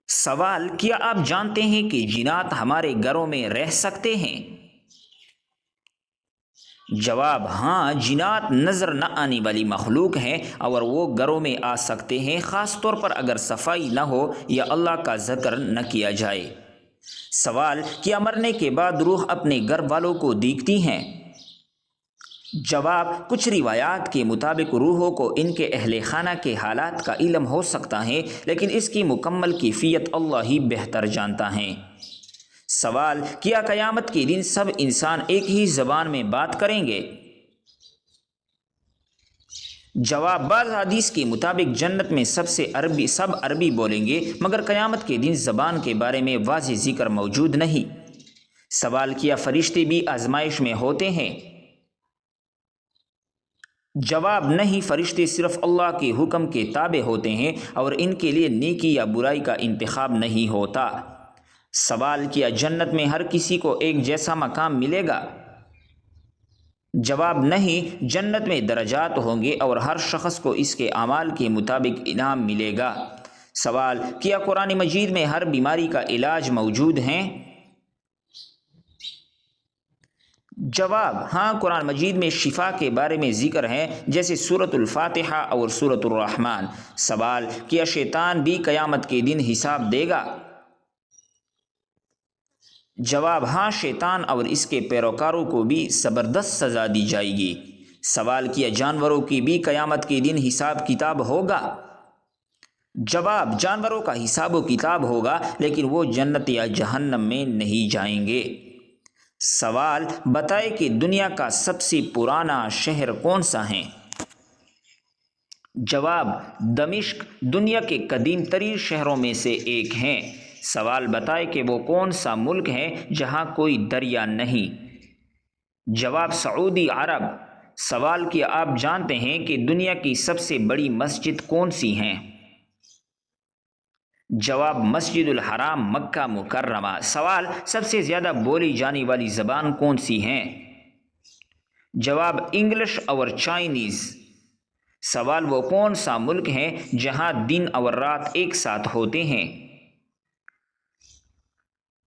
سوال: کیا آپ جانتے ہیں کہ جنات ہمارے گھروں میں رہ سکتے ہیں؟ جواب: ہاں، جنات نظر نہ آنے والی مخلوق ہیں اور وہ گھروں میں آ سکتے ہیں، خاص طور پر اگر صفائی نہ ہو یا اللہ کا ذکر نہ کیا جائے۔ سوال: کیا مرنے کے بعد روح اپنے گھر والوں کو دیکھتی ہیں؟ جواب: کچھ روایات کے مطابق روحوں کو ان کے اہل خانہ کے حالات کا علم ہو سکتا ہے، لیکن اس کی مکمل کیفیت اللہ ہی بہتر جانتا ہے۔ سوال: کیا قیامت کے دن سب انسان ایک ہی زبان میں بات کریں گے؟ جواب: بعض حدیث کے مطابق جنت میں سب عربی بولیں گے، مگر قیامت کے دن زبان کے بارے میں واضح ذکر موجود نہیں۔ سوال: کیا فرشتے بھی آزمائش میں ہوتے ہیں؟ جواب: نہیں، فرشتے صرف اللہ کے حکم کے تابع ہوتے ہیں اور ان کے لیے نیکی یا برائی کا انتخاب نہیں ہوتا۔ سوال: کیا جنت میں ہر کسی کو ایک جیسا مقام ملے گا؟ جواب: نہیں، جنت میں درجات ہوں گے اور ہر شخص کو اس کے اعمال کے مطابق انعام ملے گا۔ سوال: کیا قرآن مجید میں ہر بیماری کا علاج موجود ہیں؟ جواب: ہاں، قرآن مجید میں شفا کے بارے میں ذکر ہے، جیسے سورۃ الفاتحہ اور سورۃ الرحمن۔ سوال: کیا شیطان بھی قیامت کے دن حساب دے گا؟ جواب: ہاں، شیطان اور اس کے پیروکاروں کو بھی زبردست سزا دی جائے گی۔ سوال: کیا جانوروں کی بھی قیامت کے دن حساب کتاب ہوگا؟ جواب: جانوروں کا حساب و کتاب ہوگا، لیکن وہ جنت یا جہنم میں نہیں جائیں گے۔ سوال: بتائیں کہ دنیا کا سب سے پرانا شہر کون سا ہے؟ جواب: دمشق دنیا کے قدیم ترین شہروں میں سے ایک ہے۔ سوال: بتائیں کہ وہ کون سا ملک ہے جہاں کوئی دریا نہیں؟ جواب: سعودی عرب۔ سوال: کیا آپ جانتے ہیں کہ دنیا کی سب سے بڑی مسجد کون سی ہیں؟ جواب: مسجد الحرام، مکہ مکرمہ۔ سوال: سب سے زیادہ بولی جانے والی زبان کون سی ہیں؟ جواب: انگلش اور چائنیز۔ سوال: وہ کون سا ملک ہے جہاں دن اور رات ایک ساتھ ہوتے ہیں؟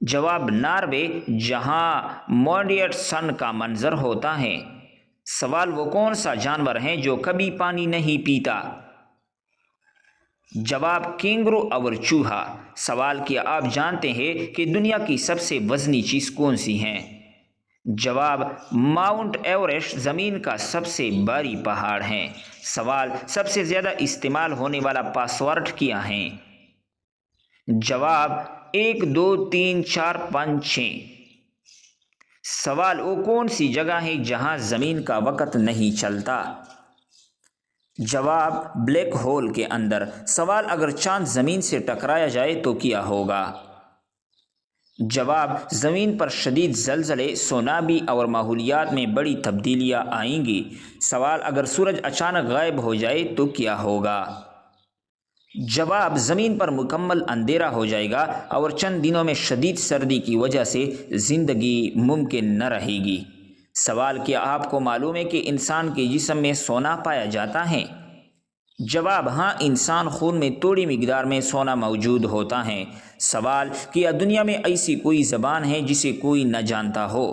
جواب: ناروے، جہاں مونڈیٹ سن کا منظر ہوتا ہے۔ سوال: وہ کون سا جانور ہے جو کبھی پانی نہیں پیتا؟ جواب: کینگرو اور چوہا۔ سوال: کیا آپ جانتے ہیں کہ دنیا کی سب سے وزنی چیز کون سی ہے؟ جواب: ماؤنٹ ایوریسٹ زمین کا سب سے بھاری پہاڑ ہے۔ سوال: سب سے زیادہ استعمال ہونے والا پاسورڈ کیا ہے؟ جواب: 1 2 3 4 5 6۔ سوال: وہ کون سی جگہ ہے جہاں زمین کا وقت نہیں چلتا؟ جواب: بلیک ہول کے اندر۔ سوال: اگر چاند زمین سے ٹکرایا جائے تو کیا ہوگا؟ جواب: زمین پر شدید زلزلے، سونامی اور ماحولیات میں بڑی تبدیلیاں آئیں گی۔ سوال: اگر سورج اچانک غائب ہو جائے تو کیا ہوگا؟ جواب: زمین پر مکمل اندھیرا ہو جائے گا اور چند دنوں میں شدید سردی کی وجہ سے زندگی ممکن نہ رہے گی۔ سوال: کیا آپ کو معلوم ہے کہ انسان کے جسم میں سونا پایا جاتا ہے؟ جواب: ہاں، انسان خون میں تھوڑی مقدار میں سونا موجود ہوتا ہے۔ سوال: کیا دنیا میں ایسی کوئی زبان ہے جسے کوئی نہ جانتا ہو؟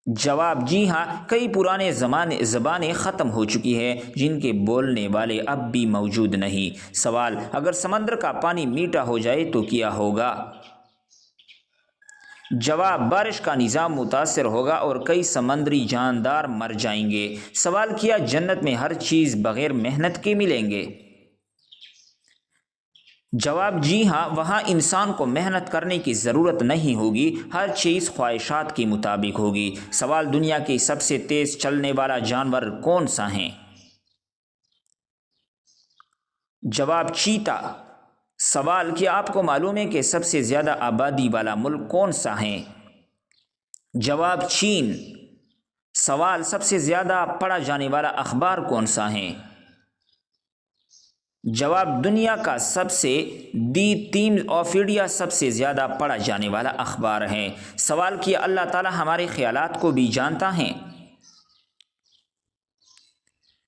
جواب: جی ہاں، کئی پرانے زبانیں ختم ہو چکی ہیں جن کے بولنے والے اب بھی موجود نہیں۔ سوال: اگر سمندر کا پانی میٹھا ہو جائے تو کیا ہوگا؟ جواب: بارش کا نظام متاثر ہوگا اور کئی سمندری جاندار مر جائیں گے۔ سوال: کیا جنت میں ہر چیز بغیر محنت کے ملیں گے؟ جواب: جی ہاں، وہاں انسان کو محنت کرنے کی ضرورت نہیں ہوگی، ہر چیز خواہشات کے مطابق ہوگی۔ سوال: دنیا کے سب سے تیز چلنے والا جانور کون سا ہے؟ جواب: چیتا۔ سوال: کیا آپ کو معلوم ہے کہ سب سے زیادہ آبادی والا ملک کون سا ہے؟ جواب: چین۔ سوال: سب سے زیادہ پڑھا جانے والا اخبار کون سا ہے؟ جواب: دنیا کا سب سے دی ٹائمز آف انڈیا سب سے زیادہ پڑھا جانے والا اخبار ہے۔ سوال: کیا اللہ تعالیٰ ہمارے خیالات کو بھی جانتا ہے؟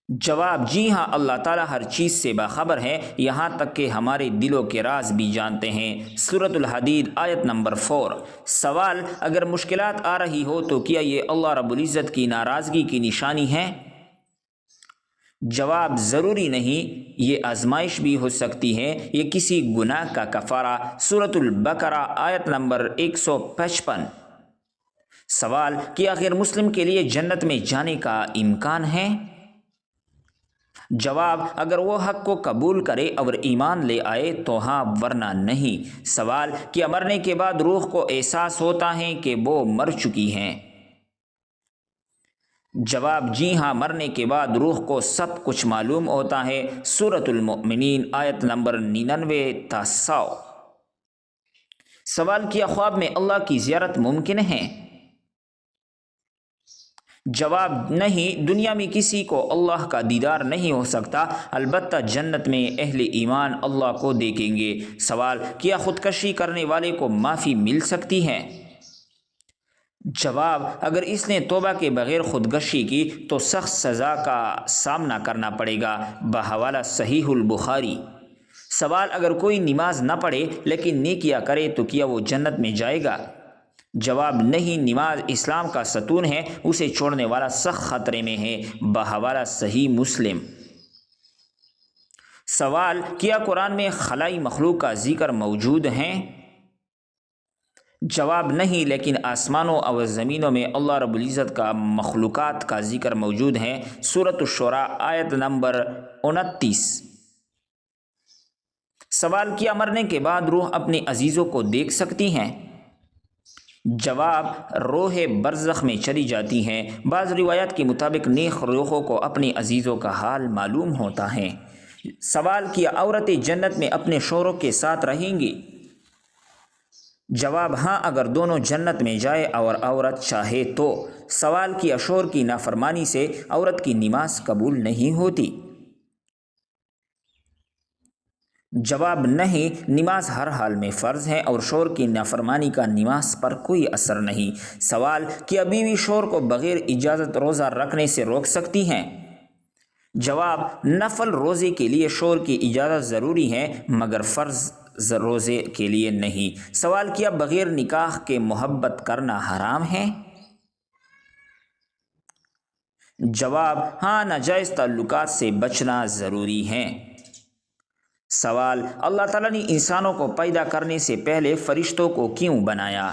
جواب: جی ہاں، اللہ تعالیٰ ہر چیز سے باخبر ہے، یہاں تک کہ ہمارے دلوں کے راز بھی جانتے ہیں۔ سورۃ الحدید آیت نمبر 4۔ سوال: اگر مشکلات آ رہی ہو تو کیا یہ اللہ رب العزت کی ناراضگی کی نشانی ہے؟ جواب: ضروری نہیں، یہ آزمائش بھی ہو سکتی ہے، یہ کسی گناہ کا کفارہ۔ سورۃ البقرہ آیت نمبر 155۔ سوال: کیا غیر مسلم کے لیے جنت میں جانے کا امکان ہے؟ جواب: اگر وہ حق کو قبول کرے اور ایمان لے آئے تو ہاں، ورنہ نہیں۔ سوال: کیا مرنے کے بعد روح کو احساس ہوتا ہے کہ وہ مر چکی ہیں؟ جواب: جی ہاں، مرنے کے بعد روح کو سب کچھ معلوم ہوتا ہے۔ سورۃ المؤمنین آیت نمبر 99 تا 100۔ سوال: کیا خواب میں اللہ کی زیارت ممکن ہے؟ جواب: نہیں، دنیا میں کسی کو اللہ کا دیدار نہیں ہو سکتا، البتہ جنت میں اہل ایمان اللہ کو دیکھیں گے۔ سوال: کیا خودکشی کرنے والے کو معافی مل سکتی ہے؟ جواب: اگر اس نے توبہ کے بغیر خودکشی کی تو سخت سزا کا سامنا کرنا پڑے گا، بحوالہ صحیح البخاری۔ سوال: اگر کوئی نماز نہ پڑھے لیکن نیکیاں کرے تو کیا وہ جنت میں جائے گا؟ جواب: نہیں، نماز اسلام کا ستون ہے، اسے چھوڑنے والا سخت خطرے میں ہے، بحوالہ صحیح مسلم۔ سوال: کیا قرآن میں خلائی مخلوق کا ذکر موجود ہے؟ جواب: نہیں، لیکن آسمانوں اور زمینوں میں اللہ رب العزت کا مخلوقات کا ذکر موجود ہے۔ سورۃ الشعراء آیت نمبر 29۔ سوال: کیا مرنے کے بعد روح اپنے عزیزوں کو دیکھ سکتی ہیں؟ جواب: روح برزخ میں چلی جاتی ہیں، بعض روایات کے مطابق نیک روحوں کو اپنے عزیزوں کا حال معلوم ہوتا ہے۔ سوال: کیا عورتیں جنت میں اپنے شوہروں کے ساتھ رہیں گی؟ جواب: ہاں، اگر دونوں جنت میں جائے اور عورت چاہے تو۔ سوال: کیا شوہر کی نافرمانی سے عورت کی نماز قبول نہیں ہوتی؟ جواب: نہیں، نماز ہر حال میں فرض ہے اور شوہر کی نافرمانی کا نماز پر کوئی اثر نہیں۔ سوال: کیا بیوی شوہر کو بغیر اجازت روزہ رکھنے سے روک سکتی ہیں؟ جواب: نفل روزے کے لیے شوہر کی اجازت ضروری ہے، مگر فرض روزے کے لیے نہیں۔ سوال: کیا بغیر نکاح کے محبت کرنا حرام ہے؟ جواب: ہاں، ناجائز تعلقات سے بچنا ضروری ہے۔ سوال: اللہ تعالیٰ نے انسانوں کو پیدا کرنے سے پہلے فرشتوں کو کیوں بنایا؟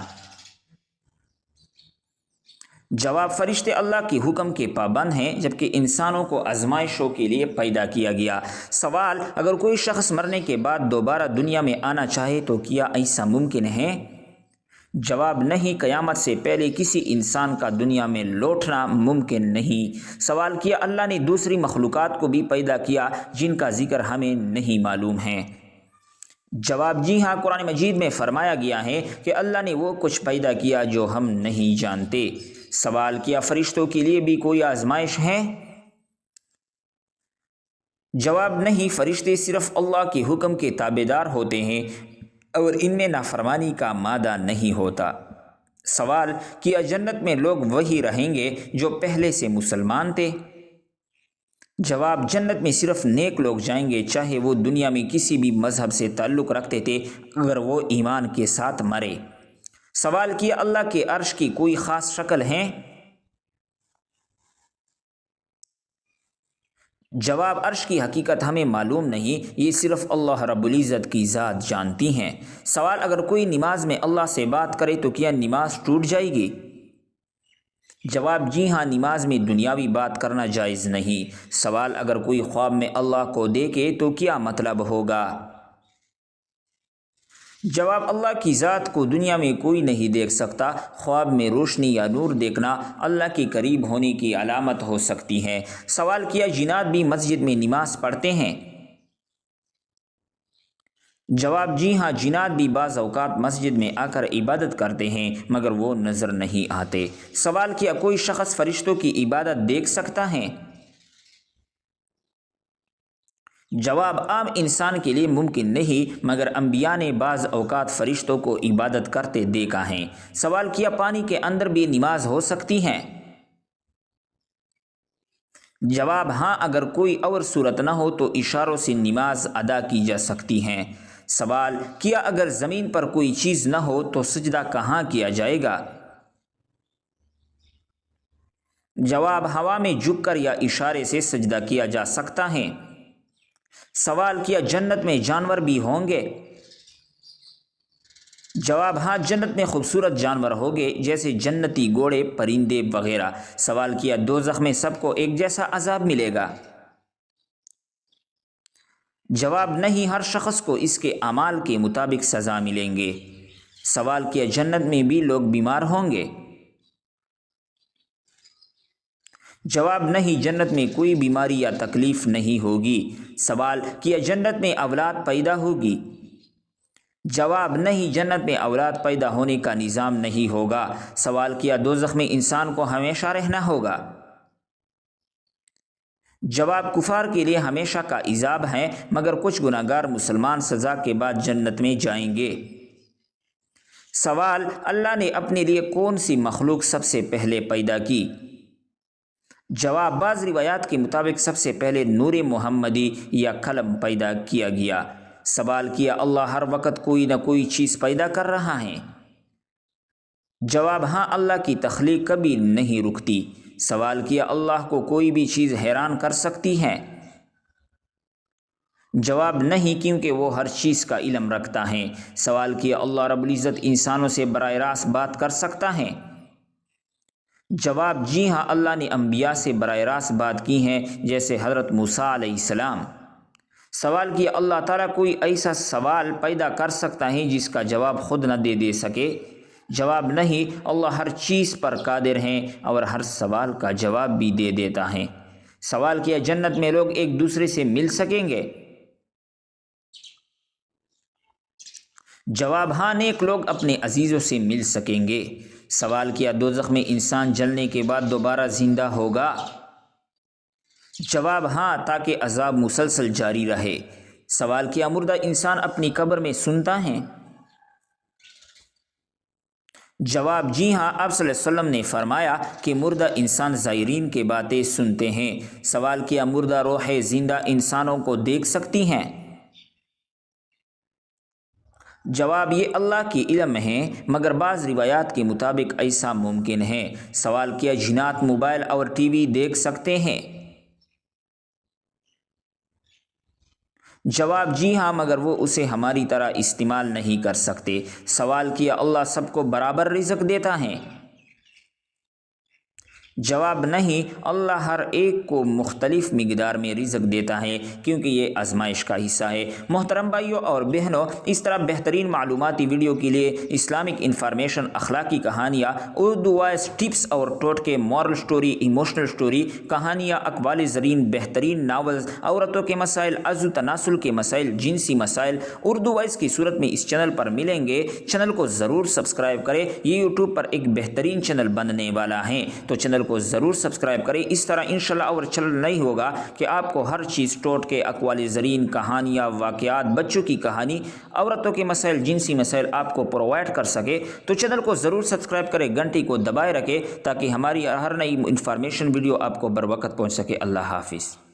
جواب: فرشتے اللہ کے حکم کے پابند ہیں، جبکہ انسانوں کو آزمائشوں کے لیے پیدا کیا گیا۔ سوال: اگر کوئی شخص مرنے کے بعد دوبارہ دنیا میں آنا چاہے تو کیا ایسا ممکن ہے؟ جواب: نہیں، قیامت سے پہلے کسی انسان کا دنیا میں لوٹنا ممکن نہیں۔ سوال: کیا اللہ نے دوسری مخلوقات کو بھی پیدا کیا جن کا ذکر ہمیں نہیں معلوم ہے؟ جواب: جی ہاں، قرآن مجید میں فرمایا گیا ہے کہ اللہ نے وہ کچھ پیدا کیا جو ہم نہیں جانتے۔ سوال: کیا فرشتوں کے لیے بھی کوئی آزمائش ہے؟ جواب: نہیں، فرشتے صرف اللہ کے حکم کے تابعدار ہوتے ہیں اور ان میں نافرمانی کا مادہ نہیں ہوتا۔ سوال: کیا جنت میں لوگ وہی رہیں گے جو پہلے سے مسلمان تھے؟ جواب: جنت میں صرف نیک لوگ جائیں گے، چاہے وہ دنیا میں کسی بھی مذہب سے تعلق رکھتے تھے، اگر وہ ایمان کے ساتھ مرے۔ سوال: کیا اللہ کے عرش کی کوئی خاص شکل ہے؟ جواب: عرش کی حقیقت ہمیں معلوم نہیں، یہ صرف اللہ رب العزت کی ذات جانتی ہیں۔ سوال: اگر کوئی نماز میں اللہ سے بات کرے تو کیا نماز ٹوٹ جائے گی؟ جواب: جی ہاں، نماز میں دنیاوی بات کرنا جائز نہیں۔ سوال: اگر کوئی خواب میں اللہ کو دیکھے تو کیا مطلب ہوگا؟ جواب: اللہ کی ذات کو دنیا میں کوئی نہیں دیکھ سکتا۔ خواب میں روشنی یا نور دیکھنا اللہ کے قریب ہونے کی علامت ہو سکتی ہے۔ سوال: کیا جنات بھی مسجد میں نماز پڑھتے ہیں؟ جواب: جی ہاں، جنات بھی بعض اوقات مسجد میں آ کر عبادت کرتے ہیں، مگر وہ نظر نہیں آتے۔ سوال: کیا کوئی شخص فرشتوں کی عبادت دیکھ سکتا ہے؟ جواب: عام انسان کے لیے ممکن نہیں، مگر انبیاء نے بعض اوقات فرشتوں کو عبادت کرتے دیکھا ہے۔ سوال: کیا پانی کے اندر بھی نماز ہو سکتی ہے؟ جواب ہاں، اگر کوئی اور صورت نہ ہو تو اشاروں سے نماز ادا کی جا سکتی ہیں۔ سوال کیا اگر زمین پر کوئی چیز نہ ہو تو سجدہ کہاں کیا جائے گا؟ جواب ہوا میں جھک کر یا اشارے سے سجدہ کیا جا سکتا ہے۔ سوال کیا جنت میں جانور بھی ہوں گے؟ جواب ہاں، جنت میں خوبصورت جانور ہوں گے جیسے جنتی گھوڑے، پرندے وغیرہ۔ سوال کیا دوزخ میں سب کو ایک جیسا عذاب ملے گا؟ جواب نہیں، ہر شخص کو اس کے اعمال کے مطابق سزا ملیں گے۔ سوال کیا جنت میں بھی لوگ بیمار ہوں گے؟ جواب نہیں، جنت میں کوئی بیماری یا تکلیف نہیں ہوگی۔ سوال کیا جنت میں اولاد پیدا ہوگی؟ جواب نہیں، جنت میں اولاد پیدا ہونے کا نظام نہیں ہوگا۔ سوال کیا دوزخ میں انسان کو ہمیشہ رہنا ہوگا؟ جواب کفار کے لیے ہمیشہ کا عذاب ہے، مگر کچھ گناہگار مسلمان سزا کے بعد جنت میں جائیں گے۔ سوال اللہ نے اپنے لیے کون سی مخلوق سب سے پہلے پیدا کی؟ جواب بعض روایات کے مطابق سب سے پہلے نور محمدی یا قلم پیدا کیا گیا۔ سوال کیا اللہ ہر وقت کوئی نہ کوئی چیز پیدا کر رہا ہے؟ جواب ہاں، اللہ کی تخلیق کبھی نہیں رکتی۔ سوال کیا اللہ کو کوئی بھی چیز حیران کر سکتی ہے؟ جواب نہیں، کیونکہ وہ ہر چیز کا علم رکھتا ہے۔ سوال کیا اللہ رب العزت انسانوں سے براہ راست بات کر سکتا ہے؟ جواب جی ہاں، اللہ نے انبیاء سے براہ راست بات کی ہے، جیسے حضرت موسیٰ علیہ السلام۔ سوال کیا اللہ تعالیٰ کوئی ایسا سوال پیدا کر سکتا ہے جس کا جواب خود نہ دے سکے؟ جواب نہیں، اللہ ہر چیز پر قادر ہیں اور ہر سوال کا جواب بھی دے دیتا ہے۔ سوال کیا جنت میں لوگ ایک دوسرے سے مل سکیں گے؟ جواب ہاں، نیک لوگ اپنے عزیزوں سے مل سکیں گے۔ سوال کیا دوزخ میں انسان جلنے کے بعد دوبارہ زندہ ہوگا؟ جواب ہاں، تاکہ عذاب مسلسل جاری رہے۔ سوال کیا مردہ انسان اپنی قبر میں سنتا ہے؟ جواب جی ہاں، آپ صلی اللہ علیہ وسلم نے فرمایا کہ مردہ انسان زائرین کی باتیں سنتے ہیں۔ سوال کیا مردہ روحیں زندہ انسانوں کو دیکھ سکتی ہیں؟ جواب یہ اللہ کی علم ہے، مگر بعض روایات کے مطابق ایسا ممکن ہے۔ سوال کیا جنات موبائل اور ٹی وی دیکھ سکتے ہیں؟ جواب جی ہاں، مگر وہ اسے ہماری طرح استعمال نہیں کر سکتے۔ سوال کیا اللہ سب کو برابر رزق دیتا ہے؟ جواب نہیں، اللہ ہر ایک کو مختلف مقدار میں رزق دیتا ہے، کیونکہ یہ آزمائش کا حصہ ہے۔ محترم بھائیوں اور بہنوں، اس طرح بہترین معلوماتی ویڈیو کے لیے اسلامک انفارمیشن، اخلاقی کہانیاں، اردو وائس ٹپس اور ٹوٹکے، مورل سٹوری، ایموشنل سٹوری، کہانیاں، اقوال زرین، بہترین ناولز، عورتوں کے مسائل، عضو تناسل کے مسائل، جنسی مسائل اردو وائس کی صورت میں اس چینل پر ملیں گے۔ چینل کو ضرور سبسکرائب کریں، یہ یوٹیوب پر ایک بہترین چینل بننے والا ہے، تو چینل کو ضرور سبسکرائب کریں۔ اس طرح انشاءاللہ اور چینل نہیں ہوگا کہ آپ کو ہر چیز ٹوٹکے، اقوال زرین، کہانیاں، واقعات، بچوں کی کہانی، عورتوں کے مسائل، جنسی مسائل آپ کو پرووائڈ کر سکے۔ تو چینل کو ضرور سبسکرائب کریں، گھنٹی کو دبائے رکھیں تاکہ ہماری ہر نئی انفارمیشن ویڈیو آپ کو بر وقت پہنچ سکے۔ اللہ حافظ۔